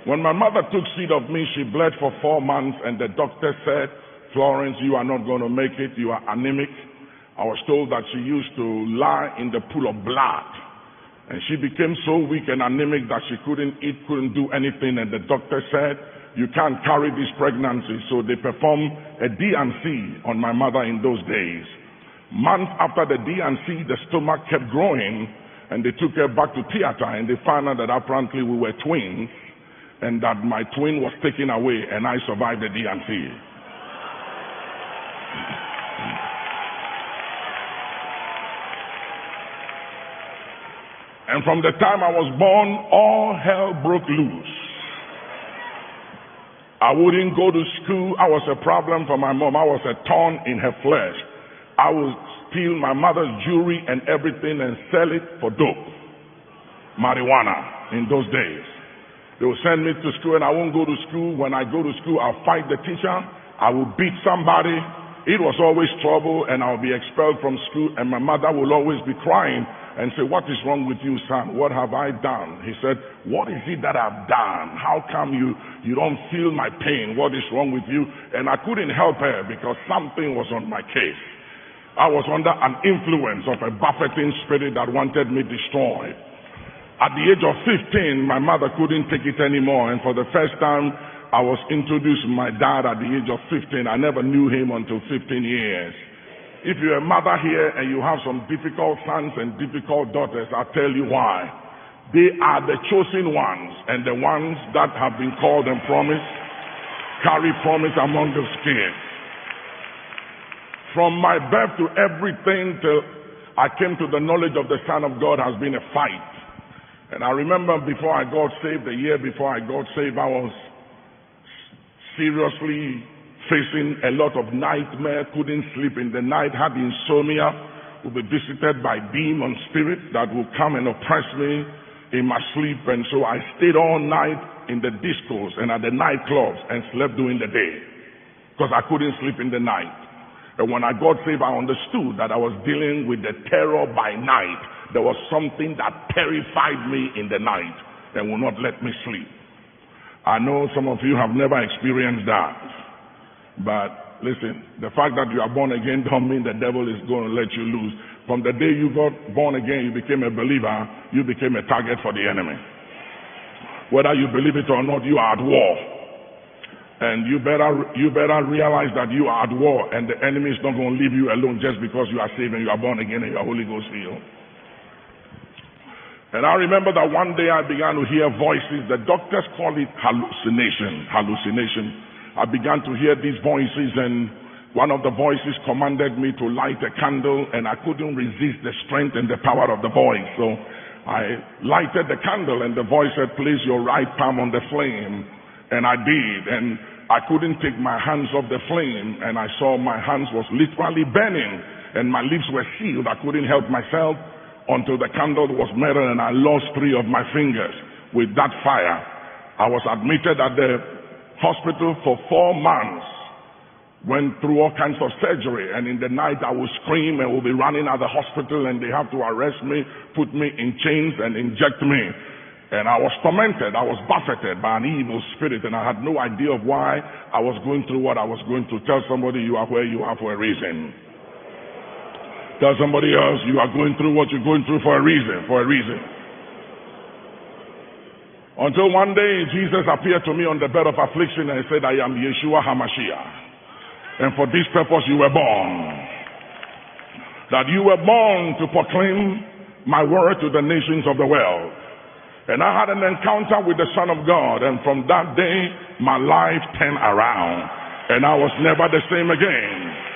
When my mother took seed of me, she bled for 4 months, and the doctor said, Florence, you are not going to make it. You are anemic. I was told that she used to lie in the pool of blood. And she became so weak and anemic that she couldn't eat, couldn't do anything. And the doctor said, you can't carry this pregnancy. So they performed a D&C on my mother in those days. Months after the D&C, the stomach kept growing, and they took her back to theater, and they found out that apparently we were twins, and that my twin was taken away, and I survived the D&C. And from the time I was born, all hell broke loose. I wouldn't go to school. I was a problem for my mom. I was a thorn in her flesh. I would steal my mother's jewelry and everything and sell it for dope, marijuana in those days. They will send me to school and I won't go to school. When I go to school, I'll fight the teacher. I will beat somebody. It was always trouble, and I'll be expelled from school, and my mother will always be crying and say, what is wrong with you, son? What have I done? He said, what is it that I've done? How come you don't feel my pain? What is wrong with you? And I couldn't help her because something was on my case. I was under an influence of a buffeting spirit that wanted me destroyed. At the age of 15, my mother couldn't take it anymore, and for the first time, I was introduced to my dad at the age of 15. I never knew him until 15 years. If you're a mother here and you have some difficult sons and difficult daughters, I'll tell you why. They are the chosen ones, and the ones that have been called and promised carry promise among those kids. From my birth to everything till I came to the knowledge of the Son of God has been a fight. And I remember before I got saved, the year before I got saved, I was seriously facing a lot of nightmare, couldn't sleep in the night, had insomnia, would be visited by demon spirits that would come and oppress me in my sleep. And so I stayed all night in the discos and at the nightclubs and slept during the day because I couldn't sleep in the night. And when I got saved, I understood that I was dealing with the terror by night. There was something that terrified me in the night and would not let me sleep. I know some of you have never experienced that. But listen, the fact that you are born again don't mean the devil is going to let you loose. From the day you got born again, you became a believer, you became a target for the enemy. Whether you believe it or not, you are at war. And you better realize that you are at war, and the enemy is not going to leave you alone just because you are saved and you are born again and you are Holy Ghost filled. And I remember that one day I began to hear voices. The doctors call it hallucination. I began to hear these voices, and one of the voices commanded me to light a candle, and I couldn't resist the strength and the power of the voice. So I lighted the candle, and the voice said, place your right palm on the flame. And I did, and I couldn't take my hands off the flame, and I saw my hands was literally burning, and my lips were sealed. I couldn't help myself until the candle was melted, and I lost 3 of my fingers with that fire. I was admitted at the hospital for 4 months, went through all kinds of surgery, and in the night I would scream and would be running at the hospital, and they have to arrest me, put me in chains and inject me. And I was tormented, I was buffeted by an evil spirit, and I had no idea of why I was going through what I was going through. Tell somebody you are where you are for a reason. Tell somebody else you are going through what you're going through for a reason, Until one day Jesus appeared to me on the bed of affliction and said, I am Yeshua HaMashiach. And for this purpose you were born. That you were born to proclaim my word to the nations of the world. And I had an encounter with the Son of God, and from that day my life turned around, and I was never the same again.